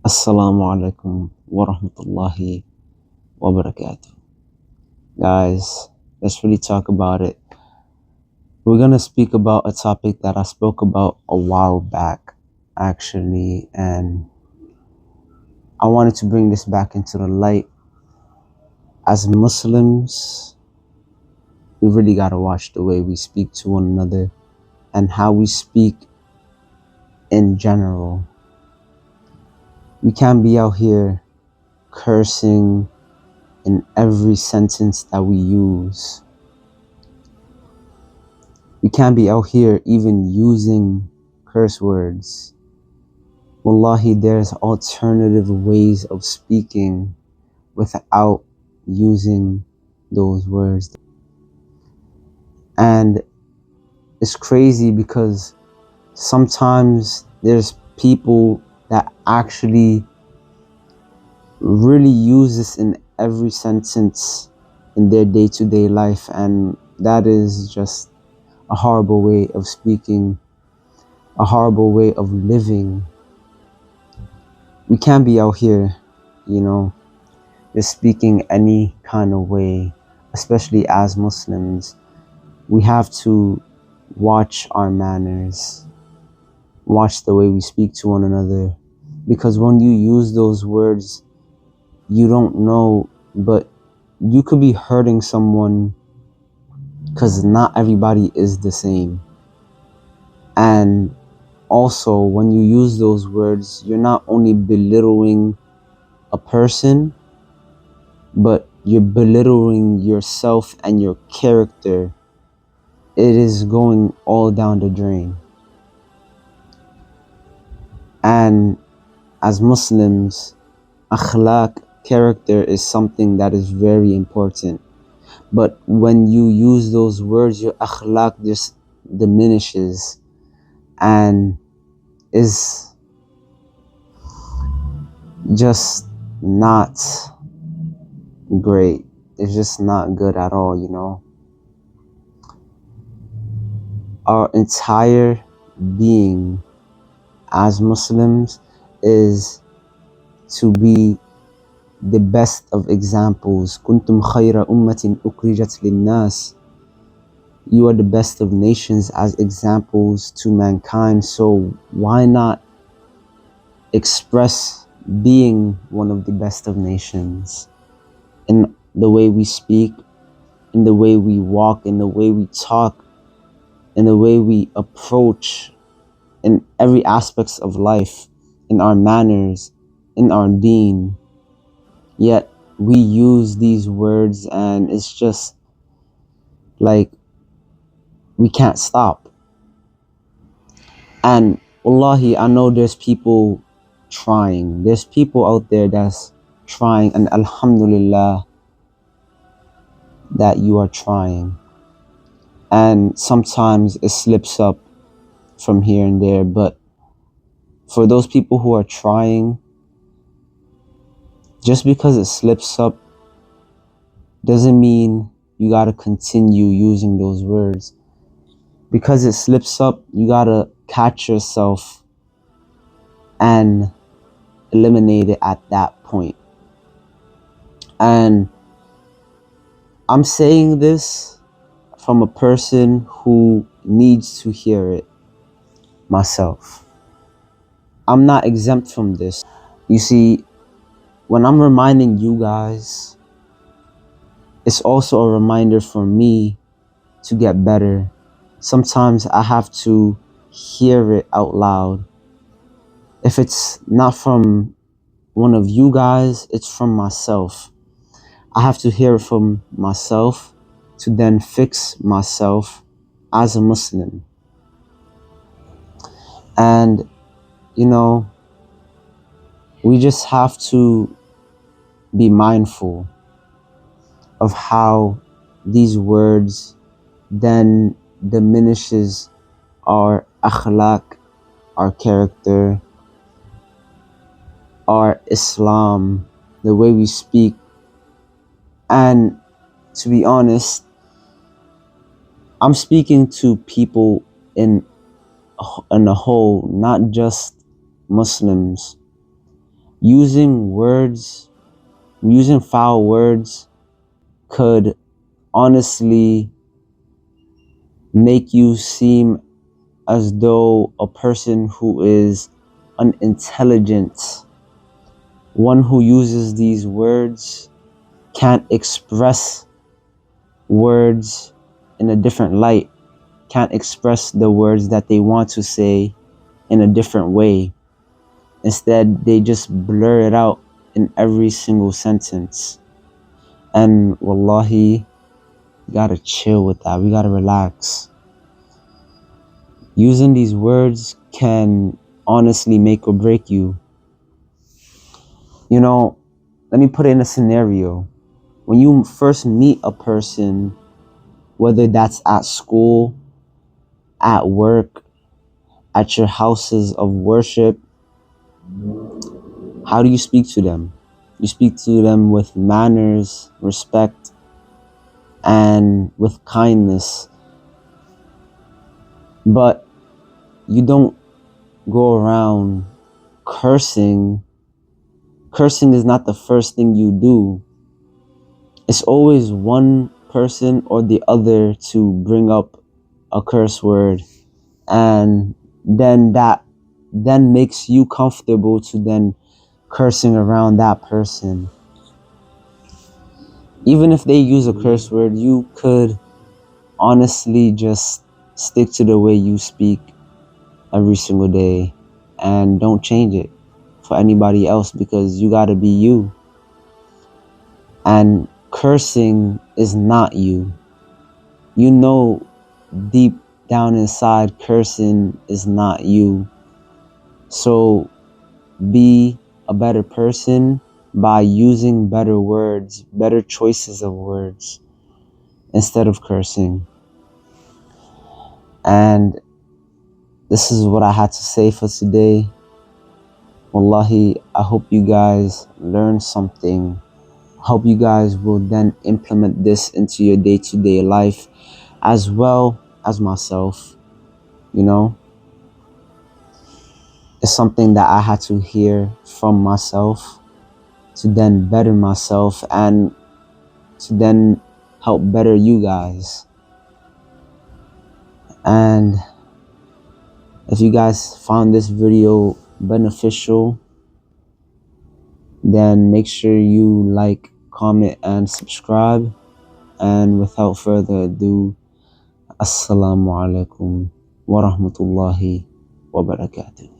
Assalamu alaikum wa rahmatullahi wa barakatuh. Guys, let's really talk about it. We're going to speak about a topic that I spoke about a while back, actually, and I wanted to bring this back into the light. As Muslims, we really got to watch the way we speak to one another and how we speak in general. We can't be out here cursing in every sentence that we use. We can't be out here even using curse words. Wallahi, there's alternative ways of speaking without using those words. And it's crazy because sometimes there's people that actually really use this in every sentence in their day-to-day life, and that is just a horrible way of speaking, a horrible way of living. We can't be out here, just speaking any kind of way, especially as Muslims. We have to watch our manners, watch the way we speak to one another, because when you use those words, you don't know, but you could be hurting someone, because not everybody is the same. And also, when you use those words, you're not only belittling a person, but you're belittling yourself and your character. It is going all down the drain. And as Muslims, akhlaq, character, is something that is very important. But when you use those words, your akhlaq just diminishes and is just not great. It's just not good at all. Our entire being as Muslims is to be the best of examples. Kuntum khayra ummatin ukhrijat linnas. You are the best of nations as examples to mankind. So why not express being one of the best of nations in the way we speak, in the way we walk, in the way we talk, in the way we approach, in every aspects of life, in our manners, in our deen. Yet we use these words and it's just like we can't stop. And wallahi, I know there's people trying. There's people out there that's trying, and alhamdulillah that you are trying. And sometimes it slips up from here and there, but for those people who are trying, just because it slips up doesn't mean you gotta continue using those words. Because it slips up, you gotta catch yourself and eliminate it at that point. And I'm saying this from a person who needs to hear it myself. I'm not exempt from this. You see, when I'm reminding you guys, it's also a reminder for me to get better. Sometimes I have to hear it out loud. If it's not from one of you guys, it's from myself. I have to hear it from myself to then fix myself as a Muslim. And, we just have to be mindful of how these words then diminishes our akhlaq, our character, our Islam, the way we speak. And to be honest, I'm speaking to people in a whole, not just Muslims. using foul words could honestly make you seem as though a person who is unintelligent, one who uses these words can't express words in a different light, can't express the words that they want to say in a different way. Instead, they just blur it out in every single sentence. And wallahi, you gotta chill with that. We gotta relax. Using these words can honestly make or break you. You know, let me put it in a scenario. When you first meet a person, whether that's at school, at work, at your houses of worship, how do you speak to them? You speak to them with manners, respect, and with kindness. But you don't go around cursing. Cursing is not the first thing you do. It's always one person or the other to bring up a curse word, and that then makes you comfortable to then cursing around that person. Even if they use a curse word, you could honestly just stick to the way you speak every single day and don't change it for anybody else, because you gotta be you. And cursing is not you. You know deep down inside cursing is not you. So be a better person by using better words, better choices of words instead of cursing. And this is what I had to say for today. Wallahi, I hope you guys learn something. Hope you guys will then implement this into your day-to-day life as well as myself. You know, it's something that I had to hear from myself to then better myself and to then help better you guys. And if you guys found this video beneficial, then make sure you like, comment, and subscribe. And without further ado, Assalamu alaikum wa rahmatullahi wa barakatuh.